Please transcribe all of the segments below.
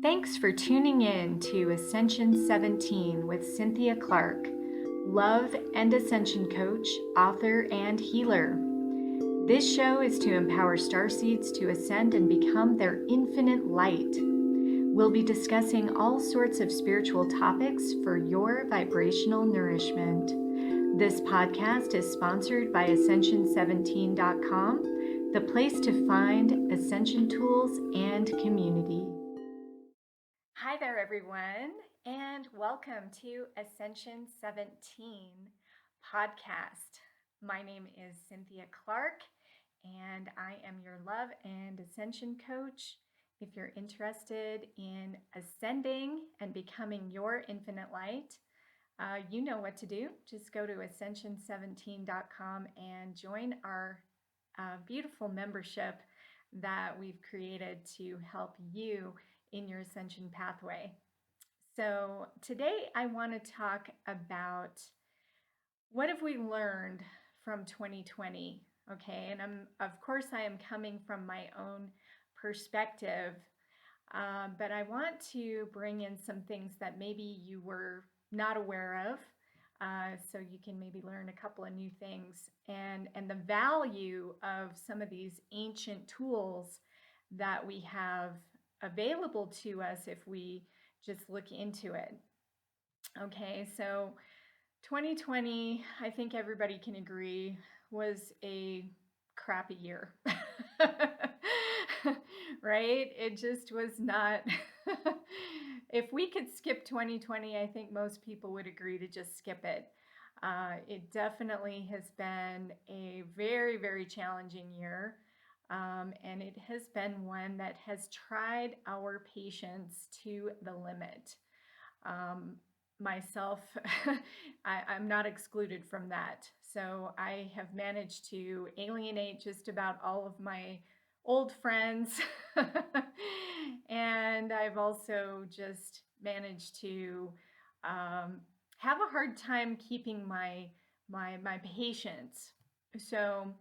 Thanks for tuning in to Ascension 17 with Cynthia Clark, love and ascension coach, author, and healer. This show is to empower starseeds to ascend and become their infinite light. We'll be discussing all sorts of spiritual topics for your vibrational nourishment. This podcast is sponsored by Ascension17.com, the place to find ascension tools and community. Hi there, everyone, and welcome to Ascension 17 podcast. My name is Cynthia Clark, and I am your love and ascension coach. If you're interested in ascending and becoming your infinite light, you know what to do. Just go to Ascension17.com and join our beautiful membership that we've created to help you in your ascension pathway. So today I want to talk about what have we learned from 2020, okay? And of course I am coming from my own perspective, but I want to bring in some things that maybe you were not aware of, so you can maybe learn a couple of new things and the value of some of these ancient tools that we have available to us if we just look into it. Okay, so 2020, I think everybody can agree, was a crappy year. Right? It just was not. If we could skip 2020, I think most people would agree to just skip it. It definitely has been a very, very challenging year. And it has been one that has tried our patience to the limit. Myself, I'm not excluded from that. So I have managed to alienate just about all of my old friends. And I've also just managed to have a hard time keeping my patience. So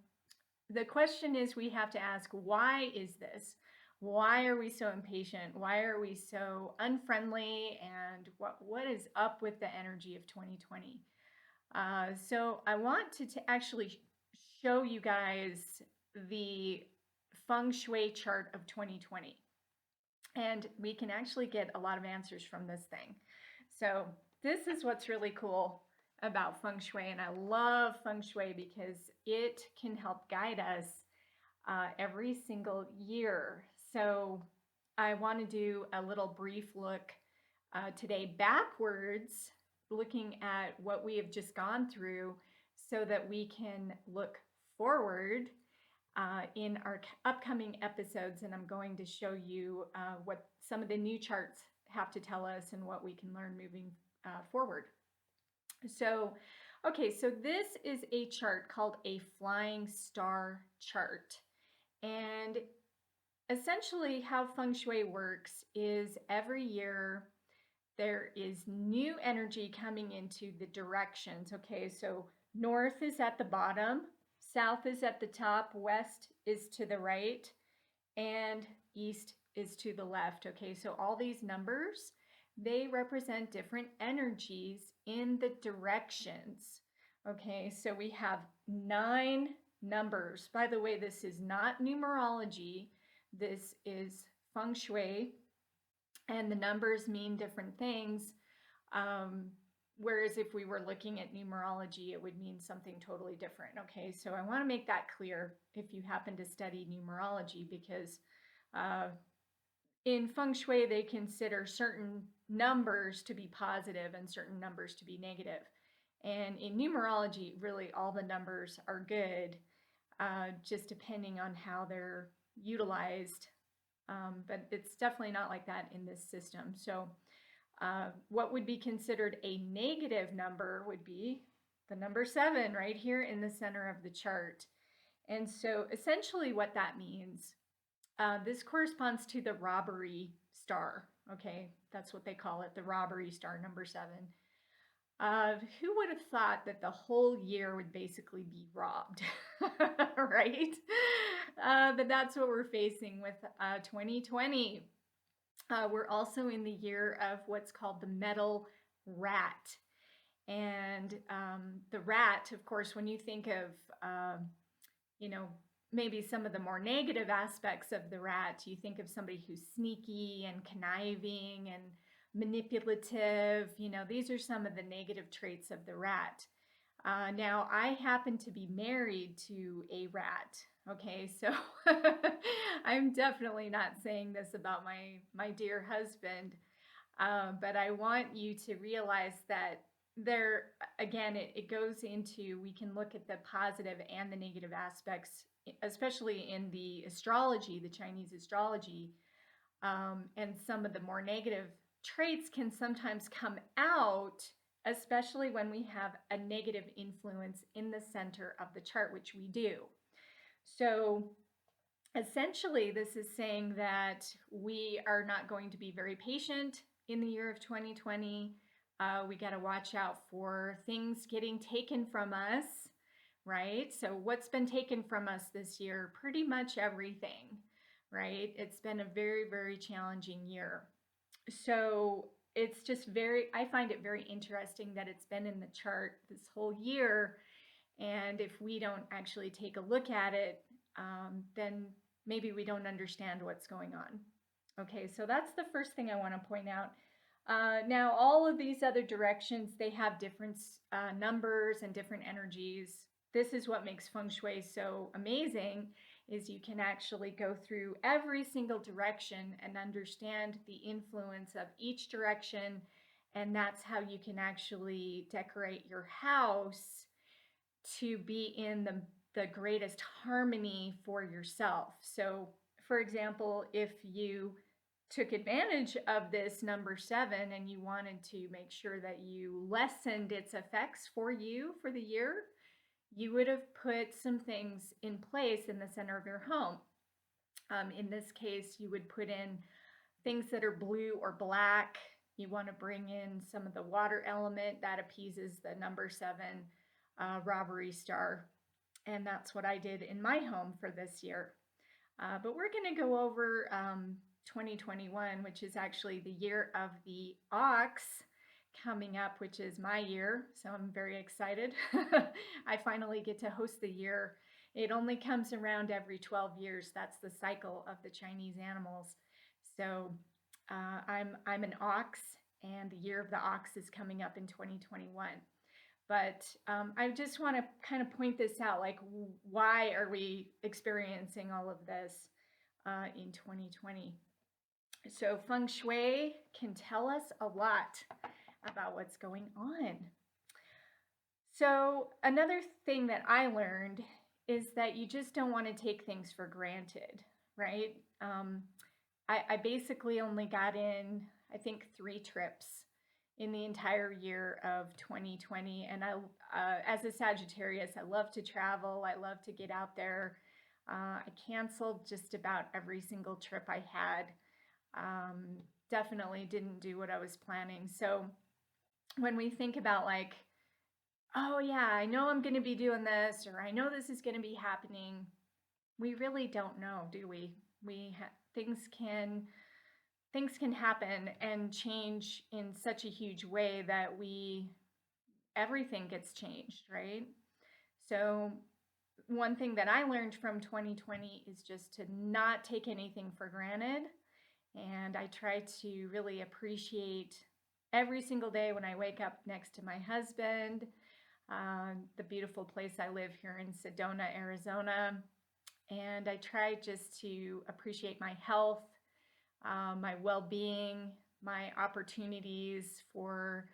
the question is, we have to ask, why is this? Why are we so impatient? Why are we so unfriendly? And what is up with the energy of 2020? So I want to actually show you guys the feng shui chart of 2020. And we can actually get a lot of answers from this thing. So this is what's really cool about feng shui. And I love feng shui because it can help guide us every single year. So I want to do a little brief look today backwards, looking at what we have just gone through so that we can look forward in our upcoming episodes. And I'm going to show you what some of the new charts have to tell us and what we can learn moving forward. So, okay, so this is a chart called a flying star chart. And essentially how feng shui works is every year there is new energy coming into the directions. Okay, so north is at the bottom, south is at the top, west is to the right, and east is to the left. Okay, so all these numbers, they represent different energies in the directions. Okay, so we have 9 numbers. By the way, this is not numerology. This is feng shui, and the numbers mean different things. Whereas if we were looking at numerology, it would mean something totally different. Okay, so I want to make that clear if you happen to study numerology, because in feng shui, they consider certain numbers to be positive and certain numbers to be negative. And in numerology, really all the numbers are good, just depending on how they're utilized. But it's definitely not like that in this system. So what would be considered a negative number would be the number 7 right here in the center of the chart. And so essentially what that means, this corresponds to the robbery star. Okay, that's what they call it, the robbery star, number 7. Who would have thought that the whole year would basically be robbed, right? But that's what we're facing with 2020. We're also in the year of what's called the metal rat. And the rat, of course, when you think of, you know, maybe some of the more negative aspects of the rat, you think of somebody who's sneaky and conniving and manipulative. These are some of the negative traits of the rat. Now, I happen to be married to a rat. Okay, so I'm definitely not saying this about my dear husband, but I want you to realize that there, again, it goes into, we can look at the positive and the negative aspects, especially in the astrology, the Chinese astrology, and some of the more negative traits can sometimes come out, especially when we have a negative influence in the center of the chart, which we do. So essentially, this is saying that we are not going to be very patient in the year of 2020. We got to watch out for things getting taken from us, right? So what's been taken from us this year? Pretty much everything, right? It's been a very, very challenging year. So it's just I find it very interesting that it's been in the chart this whole year. And if we don't actually take a look at it, then maybe we don't understand what's going on. Okay, so that's the first thing I want to point out. Now, all of these other directions, they have different numbers and different energies. This is what makes feng shui so amazing, is you can actually go through every single direction and understand the influence of each direction, and that's how you can actually decorate your house to be in the greatest harmony for yourself. So, for example, if you took advantage of this number 7 and you wanted to make sure that you lessened its effects for you for the year, you would have put some things in place in the center of your home. In this case, you would put in things that are blue or black. You want to bring in some of the water element that appeases the number 7 robbery star. And that's what I did in my home for this year. But we're going to go over 2021, which is actually the year of the ox coming up, which is my year. So I'm very excited. I finally get to host the year. It only comes around every 12 years. That's the cycle of the Chinese animals. So I'm an ox, and the year of the ox is coming up in 2021. But I just want to kind of point this out, like, why are we experiencing all of this in 2020? So feng shui can tell us a lot about what's going on. So another thing that I learned is that you just don't want to take things for granted, right? I basically only got in, I think, 3 trips in the entire year of 2020. And as a Sagittarius, I love to travel. I love to get out there. I canceled just about every single trip I had. Definitely didn't do what I was planning. So when we think about, like, oh yeah, I know I'm going to be doing this, or I know this is going to be happening, we really don't know, do we? Things can happen and change in such a huge way that everything gets changed, right? So one thing that I learned from 2020 is just to not take anything for granted. And I try to really appreciate every single day when I wake up next to my husband, the beautiful place I live here in Sedona, Arizona. And I try just to appreciate my health, my well-being, my opportunities for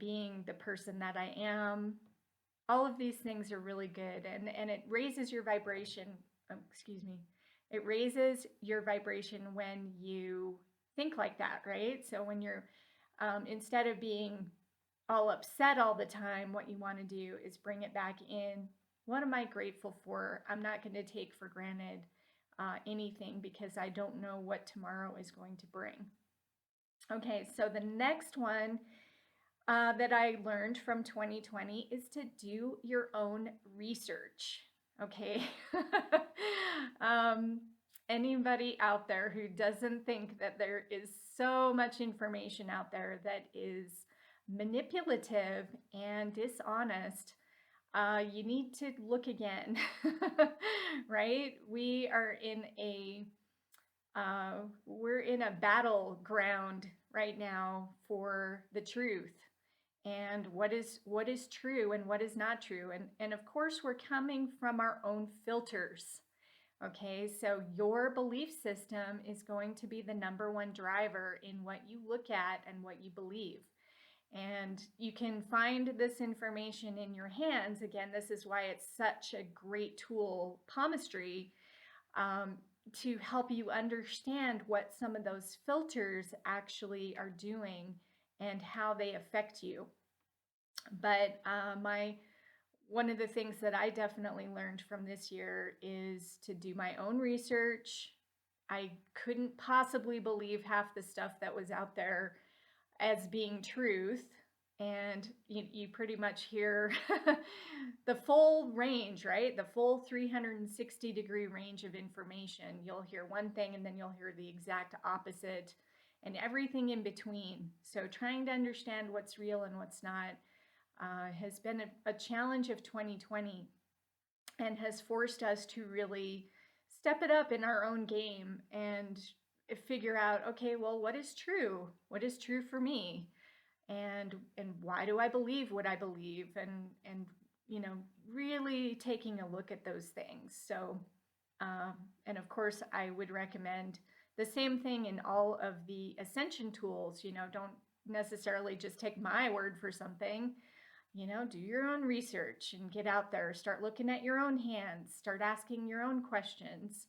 being the person that I am. All of these things are really good, and it raises your vibration. It raises your vibration when you think like that, right? So when you're, instead of being all upset all the time, what you want to do is bring it back in. What am I grateful for? I'm not going to take for granted anything, because I don't know what tomorrow is going to bring. Okay, so the next one that I learned from 2020 is to do your own research. Okay. anybody out there who doesn't think that there is so much information out there that is manipulative and dishonest, you need to look again, right? We're in a battleground right now for the truth and what is true and what is not true. And of course, we're coming from our own filters. Okay, so your belief system is going to be the number one driver in what you look at and what you believe. And you can find this information in your hands. Again, this is why it's such a great tool, palmistry, um, to help you understand what some of those filters actually are doing and how they affect you. But one of the things that I definitely learned from this year is to do my own research. I couldn't possibly believe half the stuff that was out there as being truth. And you pretty much hear the full range, right? The full 360-degree range of information. You'll hear one thing and then you'll hear the exact opposite and everything in between. So trying to understand what's real and what's not has been a challenge of 2020 and has forced us to really step it up in our own game and figure out, okay, well, what is true? What is true for me? And why do I believe what I believe? And really taking a look at those things. So, and of course, I would recommend the same thing in all of the Ascension tools. Don't necessarily just take my word for something. Do your own research and get out there, start looking at your own hands, start asking your own questions,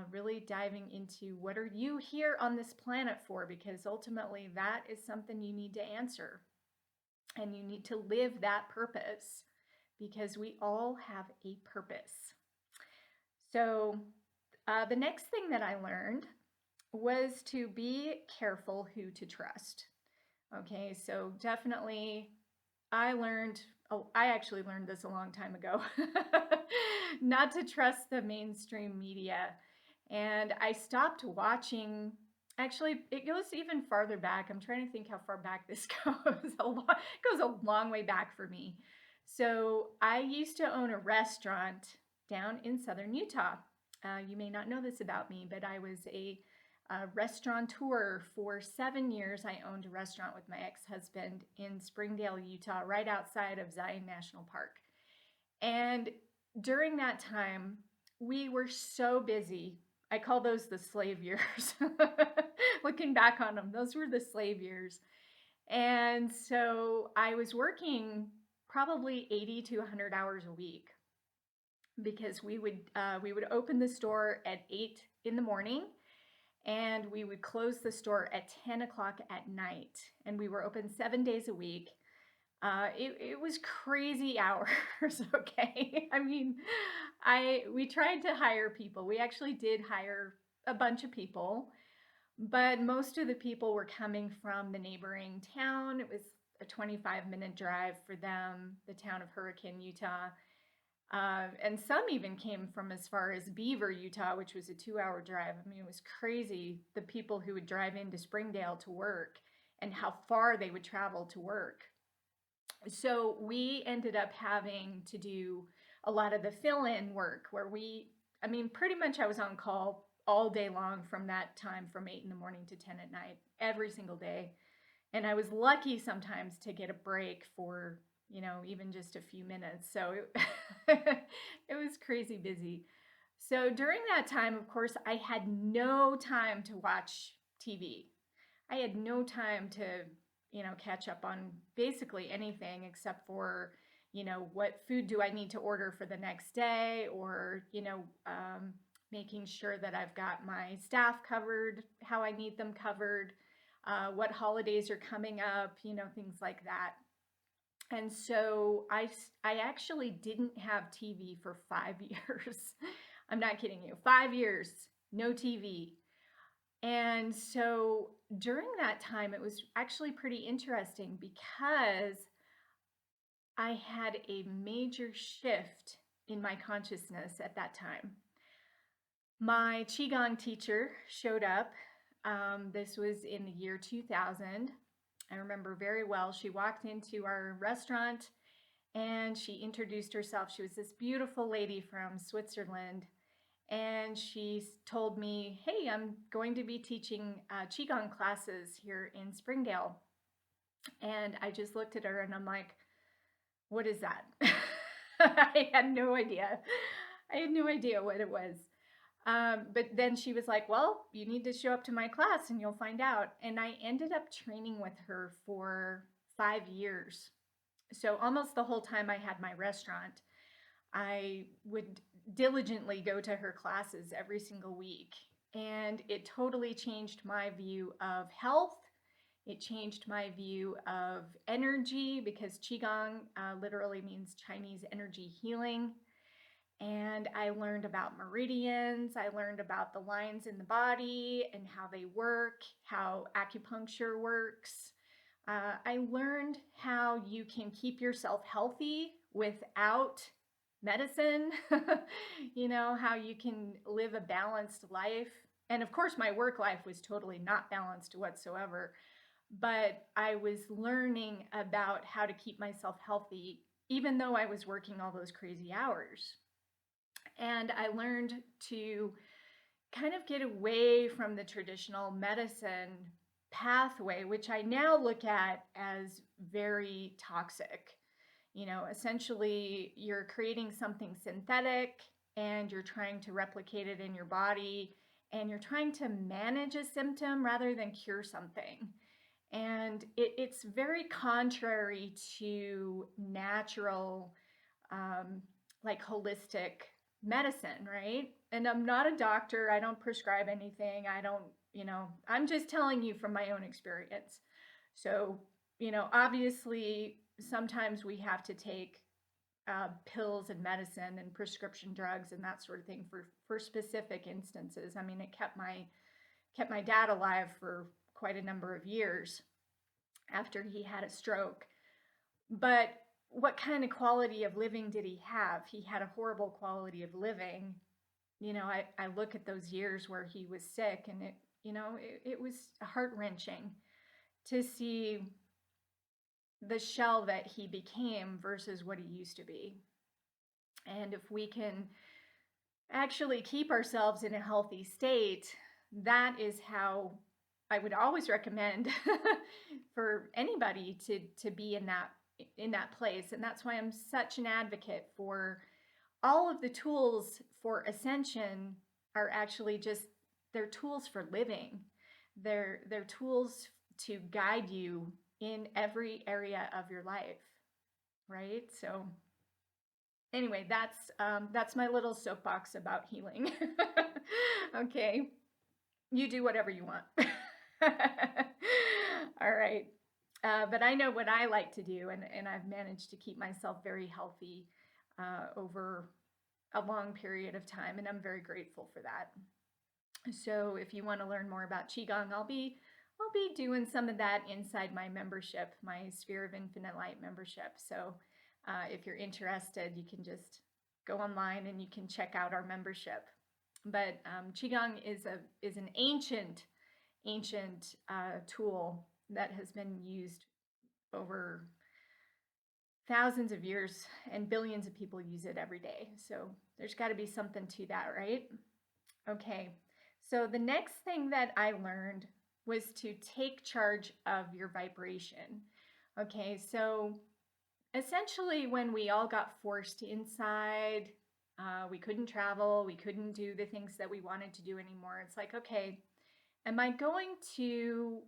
really diving into what are you here on this planet for, because ultimately that is something you need to answer and you need to live that purpose because we all have a purpose. So the next thing that I learned was to be careful who to trust. Okay, so definitely I actually learned this a long time ago, not to trust the mainstream media. And I stopped watching, actually, it goes even farther back. I'm trying to think how far back this goes. It goes a long way back for me. So I used to own a restaurant down in southern Utah. You may not know this about me, but I was a restaurateur for 7 years. I owned a restaurant with my ex-husband in Springdale, Utah, right outside of Zion National Park. And during that time, we were so busy. I call those the slave years. Looking back on them, those were the slave years. And so I was working probably 80 to 100 hours a week because we would open the store at 8 in the morning and we would close the store at 10 o'clock at night. And we were open 7 days a week. It was crazy hours, okay? I mean, we tried to hire people. We actually did hire a bunch of people, but most of the people were coming from the neighboring town. It was a 25-minute drive for them, the town of Hurricane, Utah. And some even came from as far as Beaver, Utah, which was a 2-hour drive. I mean, it was crazy, the people who would drive into Springdale to work and how far they would travel to work. So we ended up having to do a lot of the fill-in work where pretty much I was on call all day long from that time, from 8 in the morning to 10 at night, every single day. And I was lucky sometimes to get a break for, even just a few minutes. So it was crazy busy. So during that time, of course, I had no time to watch TV. I had no time to catch up on basically anything except for, what food do I need to order for the next day, or, making sure that I've got my staff covered, how I need them covered, what holidays are coming up, things like that. And so I actually didn't have TV for 5 years. I'm not kidding you. 5 years, no TV. And so during that time, it was actually pretty interesting because I had a major shift in my consciousness at that time. My Qigong teacher showed up. This was in the year 2000. I remember very well. She walked into our restaurant and she introduced herself. She was this beautiful lady from Switzerland. And she told me, "Hey, I'm going to be teaching Qigong classes here in Springdale." And I just looked at her and I'm like, "What is that?" I had no idea. I had no idea what it was. But then she was like, "Well, you need to show up to my class and you'll find out." And I ended up training with her for 5 years. So almost the whole time I had my restaurant, I would diligently go to her classes every single week. And it totally changed my view of health. It changed my view of energy because Qigong literally means Chinese energy healing. And I learned about meridians. I learned about the lines in the body and how they work, how acupuncture works. I learned how you can keep yourself healthy without medicine, how you can live a balanced life. And of course, my work life was totally not balanced whatsoever, but I was learning about how to keep myself healthy, even though I was working all those crazy hours. And I learned to kind of get away from the traditional medicine pathway, which I now look at as very toxic. Essentially, you're creating something synthetic and you're trying to replicate it in your body and you're trying to manage a symptom rather than cure something. And it's very contrary to natural, like holistic medicine, right? And I'm not a doctor. I don't prescribe anything. I don't, I'm just telling you from my own experience. So, obviously, sometimes we have to take pills and medicine and prescription drugs and that sort of thing for specific instances. I mean, it kept my dad alive for quite a number of years after he had a stroke. But what kind of quality of living did he have? He had a horrible quality of living. I look at those years where he was sick and it was heart wrenching to see the shell that he became versus what he used to be. And if we can actually keep ourselves in a healthy state, that is how I would always recommend for anybody to be in that place. And that's why I'm such an advocate for all of the tools for Ascension are actually just they're tools for living. They're tools to guide you in every area of your life, right? So anyway, that's my little soapbox about healing. Okay, you do whatever you want. All right. But I know what I like to do, and I've managed to keep myself very healthy over a long period of time, and I'm very grateful for that. So if you want to learn more about Qigong, I'll be doing some of that inside my membership, my Sphere of Infinite Light membership. So if you're interested, you can just go online and you can check out our membership. But Qigong is an ancient tool that has been used over thousands of years, and billions of people use it every day. So there's got to be something to that, right? Okay. So the next thing that I learned was to take charge of your vibration. Okay. So essentially, when we all got forced inside, we couldn't travel, we couldn't do the things that we wanted to do anymore. It's like, okay, am I going to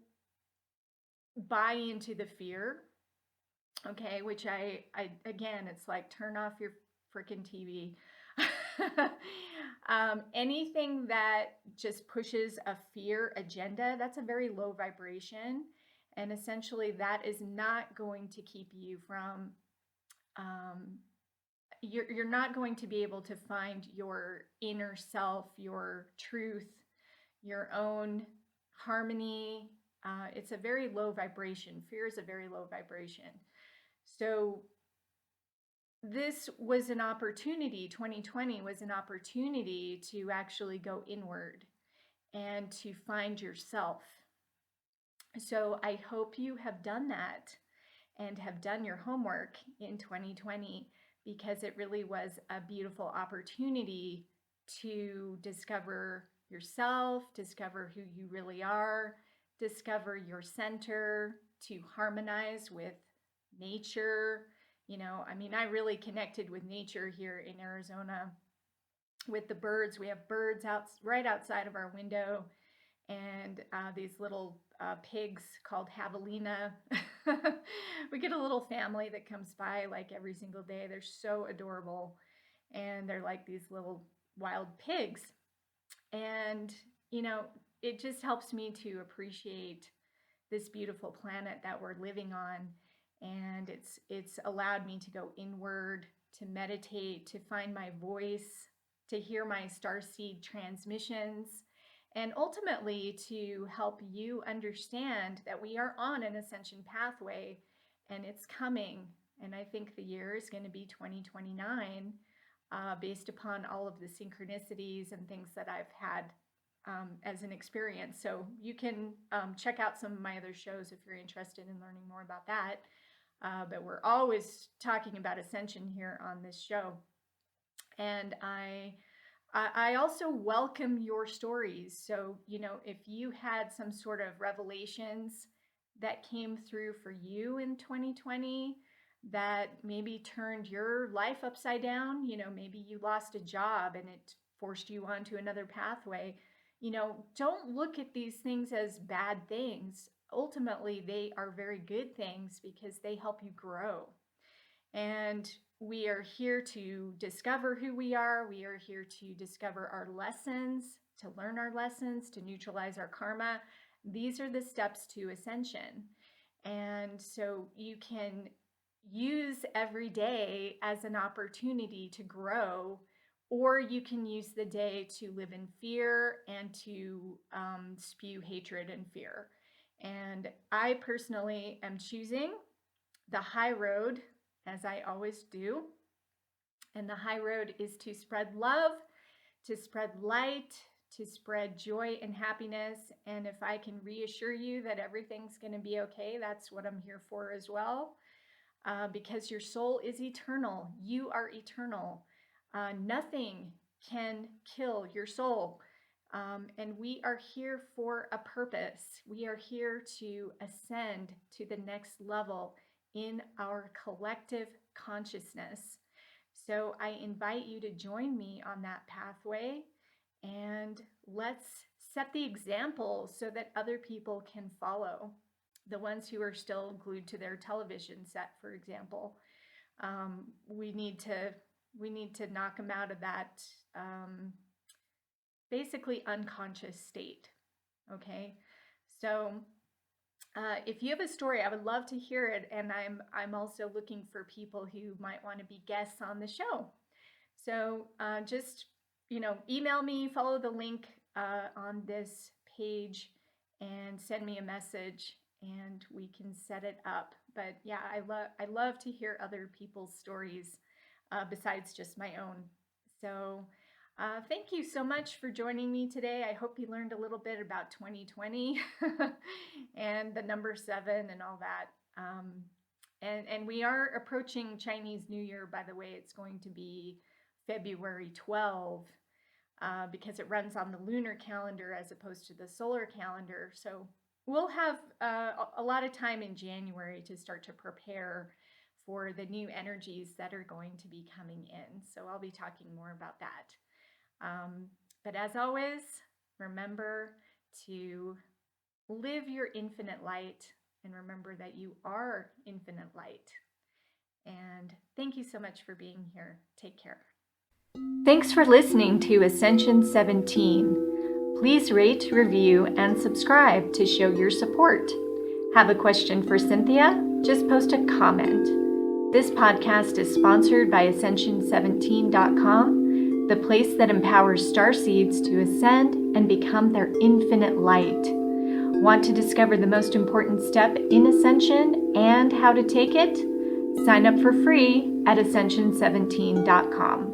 buy into the fear? Okay, which I again, it's like turn off your freaking TV. Anything that just pushes a fear agenda, that's a very low vibration. And essentially, that is not going to keep you from, you're not going to be able to find your inner self, your truth, your own harmony. It's a very low vibration. Fear is a very low vibration. So this was an opportunity, 2020 was an opportunity to actually go inward and to find yourself. So I hope you have done that and have done your homework in 2020, because it really was a beautiful opportunity to discover yourself, discover who you really are, discover your center, to harmonize with nature. I really connected with nature here in Arizona with the birds. We have birds out right outside of our window, and these little pigs called javelina. We get a little family that comes by like every single day. They're so adorable, and they're like these little wild pigs. And it just helps me to appreciate this beautiful planet that we're living on. And it's allowed me to go inward, to meditate, to find my voice, to hear my starseed transmissions, and ultimately to help you understand that we are on an ascension pathway, and it's coming. And I think the year is going to be 2029, based upon all of the synchronicities and things that I've had as an experience. So you can check out some of my other shows if you're interested in learning more about that. But we're always talking about ascension here on this show. And I also welcome your stories. So, if you had some sort of revelations that came through for you in 2020 that maybe turned your life upside down, maybe you lost a job and it forced you onto another pathway, don't look at these things as bad things. Ultimately, they are very good things because they help you grow. And we are here to discover who we are. We are here to discover our lessons, to learn our lessons, to neutralize our karma. These are the steps to ascension. And so you can use every day as an opportunity to grow, or you can use the day to live in fear and to spew hatred and fear. And I personally am choosing the high road, as I always do. And the high road is to spread love, to spread light, to spread joy and happiness. And if I can reassure you that everything's going to be okay, that's what I'm here for as well. Because your soul is eternal. You are eternal. Nothing can kill your soul. And we are here for a purpose. We are here to ascend to the next level in our collective consciousness. So I invite you to join me on that pathway, and let's set the example so that other people can follow. The ones who are still glued to their television set, for example, we need to knock them out of that basically unconscious state. Okay, so if you have a story, I would love to hear it, and I'm also looking for people who might want to be guests on the show. So just email me, follow the link on this page, and send me a message, and we can set it up. But yeah, I love to hear other people's stories besides just my own. So thank you so much for joining me today. I hope you learned a little bit about 2020 and the number 7 and all that. And we are approaching Chinese New Year, by the way. It's going to be February 12 because it runs on the lunar calendar as opposed to the solar calendar. So we'll have a lot of time in January to start to prepare for the new energies that are going to be coming in. So I'll be talking more about that. But as always, remember to live your infinite light, and remember that you are infinite light. And thank you so much for being here. Take care. Thanks for listening to Ascension 17. Please rate, review, and subscribe to show your support. Have a question for Cynthia? Just post a comment. This podcast is sponsored by Ascension17.com, the place that empowers starseeds to ascend and become their infinite light. Want to discover the most important step in ascension and how to take it? Sign up for free at ascension17.com.